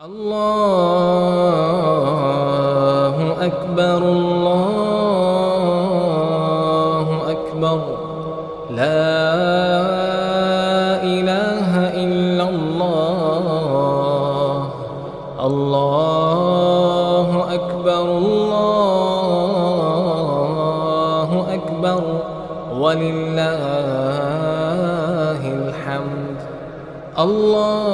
الله أكبر الله أكبر لا إله إلا الله الله أكبر الله أكبر ولله الحمد الله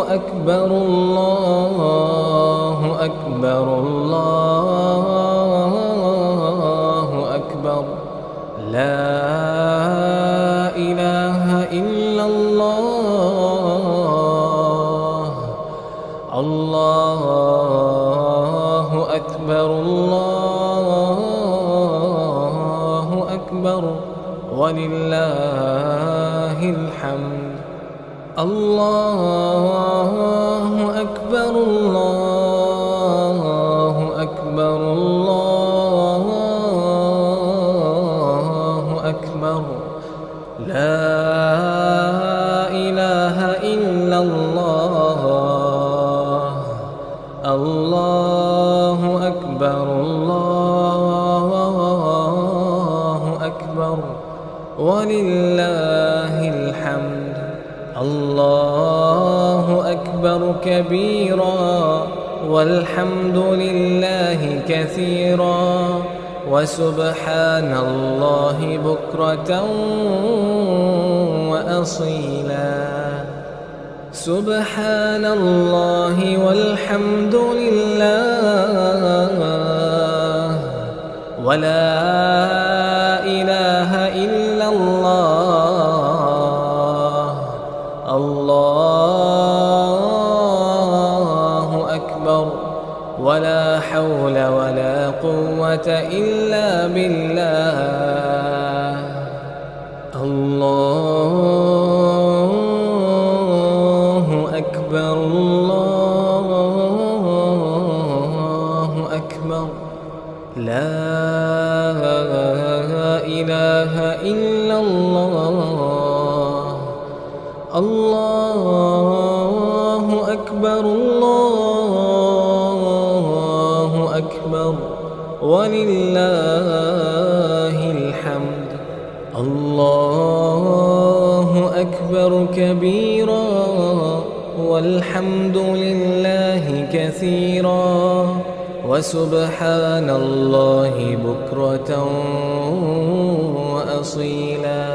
أكبر الله أكبر الله أكبر لا إله إلا الله الله أكبر الله أكبر ولله الحمد الله أكبر الله أكبر الله أكبر لا إله إلا الله الله أكبر الله أكبر ولله الحمد الله أكبر كبيرا والحمد لله كثيرا وسبحان الله بكرة وأصيلا سبحان الله والحمد لله ولا إله إلا الله الله أكبر ولا حول ولا قوة إلا بالله الله أكبر الله أكبر لا إله إلا الله الله أكبر الله أكبر ولله الحمد الله أكبر كبيرا والحمد لله كثيرا وسبحان الله بكرة وأصيلا